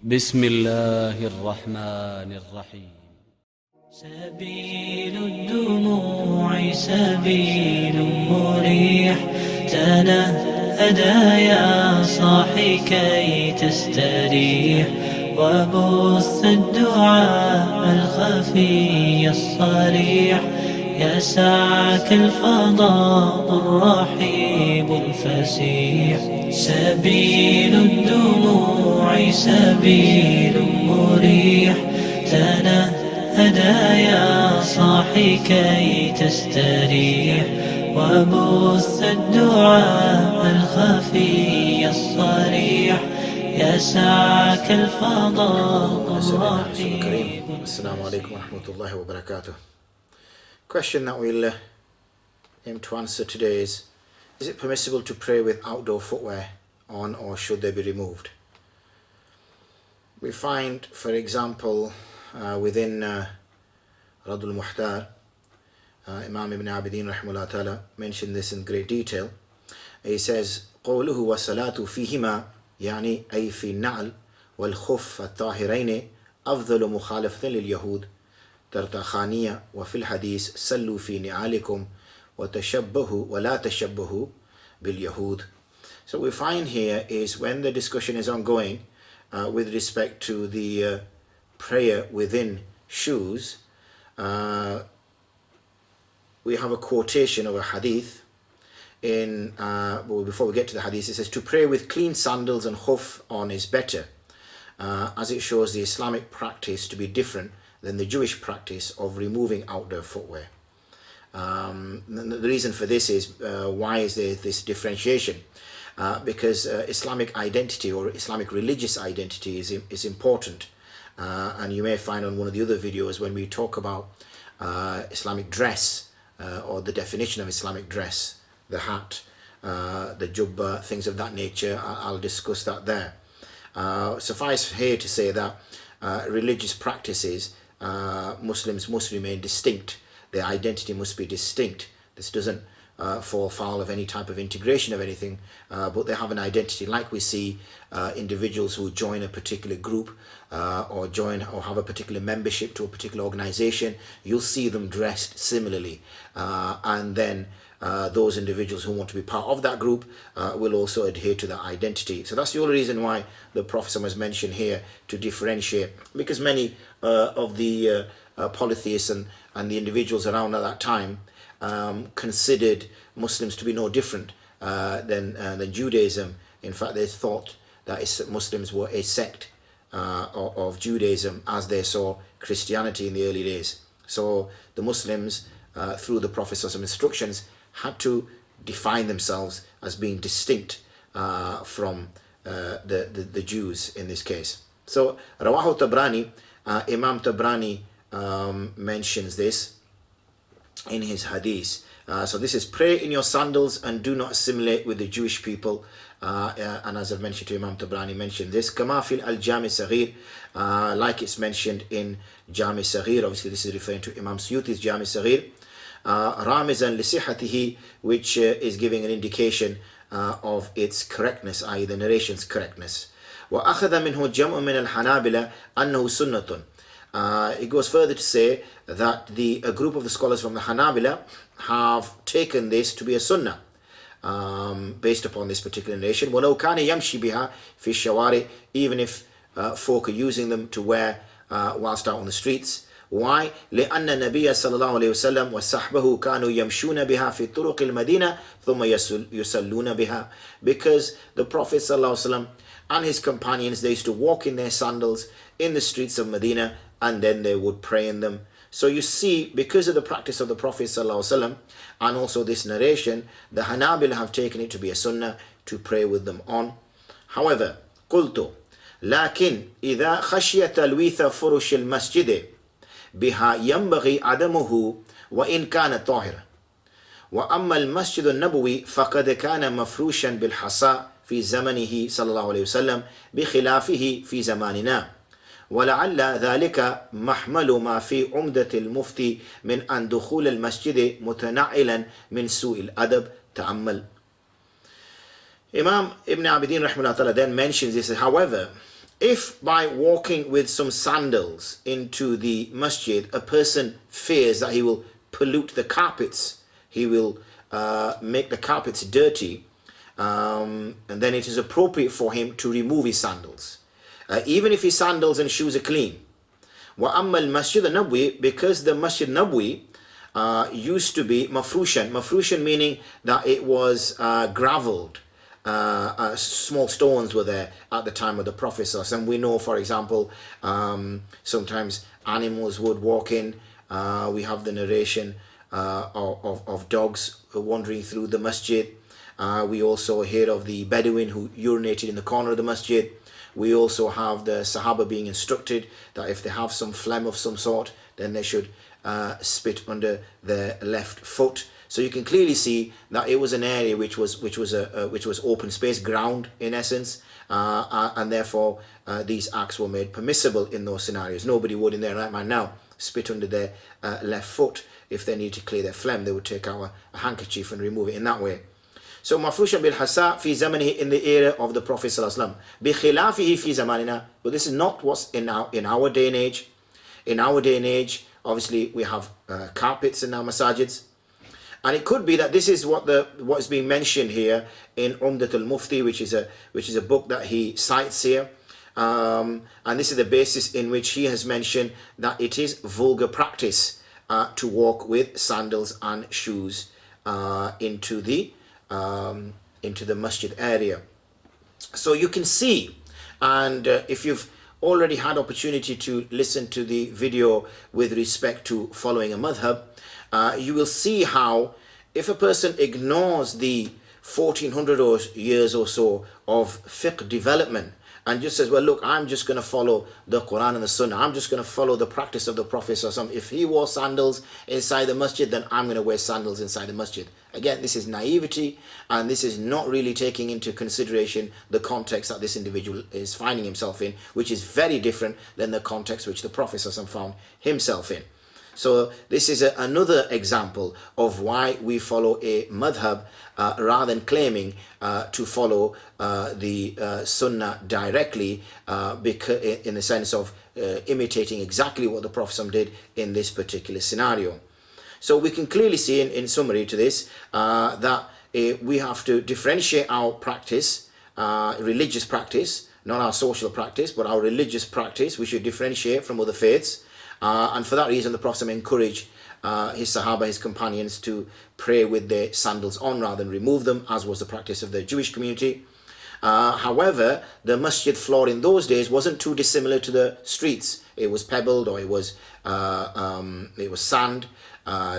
بسم الله الرحمن الرحيم. سبيل الدموع سبيل مريح، تنهدى يا صاحي كي تستريح، وبث الدعاء الخفي الصريح، يسعك الفضاء الرحيب الفسيح. سبيل الدموع سبيل مريح، تنهدى يا صاحي كي تستريح، وبث الدعاء الخفي الصريح، يسعك الفضاء الرحيب. Assalamu alaikum wa rahmatullahi wa barakatuh. Question that we'll aim to answer today is it permissible to pray with outdoor footwear on, or should they be removed? We find, for example, within Radul Muhtar, Imam Ibn Abidin rahimahullah ta'ala mentioned this in great detail. He says, قوله والصلاة فيهما يعني أي في النعل والخف الطاهرين أفضل مخالفة لليهود ترتخانية، وفي الحديث سلوا في نعالكم وتشبهوا ولا تشبهوا باليهود. So we find here is when the discussion is ongoing with respect to the prayer within shoes, we have a quotation of a hadith in before we get to the hadith. It says to pray with clean sandals and khuf on is better, as it shows the Islamic practice to be different than the Jewish practice of removing outdoor footwear. The reason for this is why is there this differentiation? Because Islamic identity or Islamic religious identity is important, and you may find on one of the other videos when we talk about Islamic dress or the definition of Islamic dress, the hat, the jubba, things of that nature. I'll discuss that there. Suffice here to say that religious practices, Muslims must remain distinct. Their identity must be distinct. This doesn't fall foul of any type of integration of anything, but they have an identity. Like we see individuals who join a particular group or have a particular membership to a particular organization, you'll see them dressed similarly, and then those individuals who want to be part of that group will also adhere to that identity. So that's the only reason why the Prophet was mentioned here, to differentiate, because many of the polytheists and the individuals around at that time considered Muslims to be no different than Judaism. In fact, they thought that Muslims were a sect of Judaism as they saw Christianity in the early days. So the Muslims, through the Prophet's instructions, had to define themselves as being distinct from the Jews in this case. So Rawahu Tabrani, Imam Tabrani mentions this in his hadith. So this is pray in your sandals and do not assimilate with the Jewish people. And as I've mentioned to Imam Tabrani, mentioned this Kama fil al-Jami Saghir, like it's mentioned in Jami Saghir. Obviously this is referring to Imam Suyuti's Jami Saghir. Ramizan lisihatihi, which is giving an indication of its correctness, i.e. the narration's correctness. وأخذ منه جمع من الحنابلة أنه سنة. It goes further to say that a group of the scholars from the Hanabila have taken this to be a sunnah based upon this particular narration. وَلَوْ كَانَ يَمْشِي بِهَا فِي الشَّوَارِ, even if folk are using them to wear whilst out on the streets. Why? لأن النبي صلى الله عليه وسلم وصحبه كانوا يمشون بها في طرق المدينة ثم يصلون بها. Because the Prophet صلى الله عليه وسلم and his companions, they used to walk in their sandals in the streets of Medina, and then they would pray in them. So you see, because of the practice of the Prophet ﷺ and also this narration, the Hanabila have taken it to be a sunnah to pray with them on. However, قلت لكن إذا خشي تلويث فرش المسجد بها ينبغي عدمه وإن كان طاهرا. وأما المسجد النبوي فقد كان مفروشا بالحصى في زمنه صلى الله عليه وسلم بخلافه في زماننا. ولعل ذلك محمل ما في عمدة المفتي من أن دخول المسجد متنعلا من سوء الأدب تأمل. Imam Ibn Abidin rahimahullah ta'ala then mentions this. However, if by walking with some sandals into the masjid, a person fears that he will pollute the carpets, he will make the carpets dirty, and then it is appropriate for him to remove his sandals, even if his sandals and shoes are clean. وَأَمَّا الْمَسْجِدُ النَّبْوِي, because the Masjid Nabwi used to be mafrushan meaning that it was gravelled. Small stones were there at the time of the Prophet. And we know, for example, sometimes animals would walk in. We have the narration of dogs wandering through the masjid. We also hear of the Bedouin who urinated in the corner of the masjid. We also have the Sahaba being instructed that if they have some phlegm of some sort, then they should spit under their left foot. So you can clearly see that it was an area which was open space, ground in essence, and therefore these acts were made permissible in those scenarios. Nobody would in their right mind now spit under their left foot. If they need to clear their phlegm, they would take out a handkerchief and remove it in that way. So mafrushan bil hasa fi zamanihi, in the era of the Prophet sallallahu alaihi wasallam, bi khilafihi fi zamanina. But this is not what's in our day and age. In our day and age, obviously we have carpets in our masajids, and it could be that this is what is being mentioned here in Umdatul Mufti, which is a book that he cites here, and this is the basis in which he has mentioned that it is vulgar practice to walk with sandals and shoes into the masjid area. So you can see, and if you've already had opportunity to listen to the video with respect to following a madhab, you will see how if a person ignores the 1400 years or so of fiqh development and just says, well, look, I'm just going to follow the Quran and the Sunnah, I'm just going to follow the practice of the Prophet, if he wore sandals inside the masjid, then I'm going to wear sandals inside the masjid. Again, this is naivety, and this is not really taking into consideration the context that this individual is finding himself in, which is very different than the context which the Prophet found himself in. So this is another example of why we follow a madhab rather than claiming to follow the Sunnah directly, because in the sense of imitating exactly what the Prophet did in this particular scenario. So we can clearly see in summary to this that we have to differentiate our practice, religious practice, not our social practice, but our religious practice. We should differentiate from other faiths. And for that reason, the Prophet encouraged his Sahaba, his companions, to pray with their sandals on rather than remove them, as was the practice of the Jewish community. However, the masjid floor in those days wasn't too dissimilar to the streets. It was pebbled, or it was sand,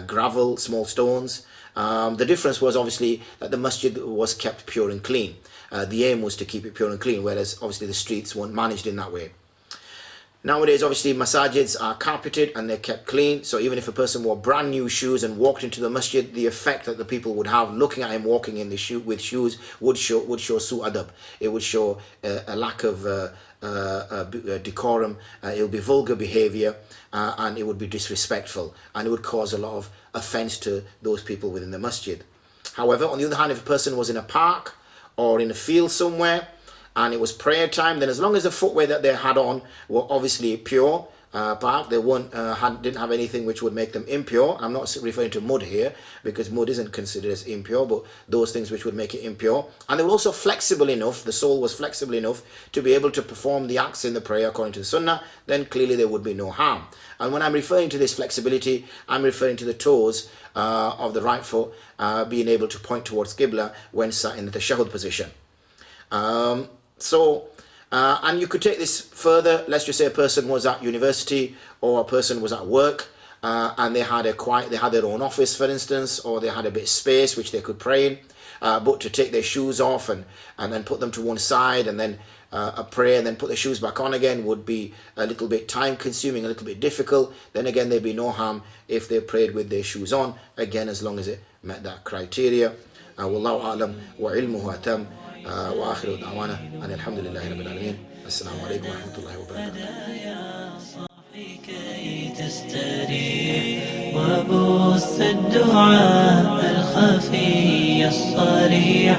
gravel, small stones. The difference was obviously that the masjid was kept pure and clean. The aim was to keep it pure and clean, whereas obviously the streets weren't managed in that way. Nowadays, obviously, masajids are carpeted and they're kept clean. So even if a person wore brand new shoes and walked into the masjid, the effect that the people would have looking at him walking in with shoes would show su'adab. It would show a lack of decorum. It would be vulgar behavior, and it would be disrespectful, and it would cause a lot of offense to those people within the masjid. However, on the other hand, if a person was in a park or in a field somewhere, and it was prayer time, then as long as the footwear that they had on were obviously pure, they didn't have anything which would make them impure. I'm not referring to mud here, because mud isn't considered as impure, but those things which would make it impure. And they were also flexible enough, the sole was flexible enough to be able to perform the acts in the prayer according to the Sunnah, then clearly there would be no harm. And when I'm referring to this flexibility, I'm referring to the toes of the right foot being able to point towards Qibla when sat in the tashahhud position. And you could take this further. Let's just say a person was at university, or a person was at work, and they had their own office, for instance, or they had a bit of space which they could pray in. But to take their shoes off and then put them to one side and then pray and then put their shoes back on again would be a little bit time consuming, a little bit difficult. Then again, there'd be no harm if they prayed with their shoes on, again, as long as it met that criteria. Wallahu a'lam wa ilmuhu atam. وآخر دعوانا أن الحمد لله رب العالمين. السلام عليكم ورحمة الله وبركاته. كي تستريح وبث الدعاء الخفي الصريح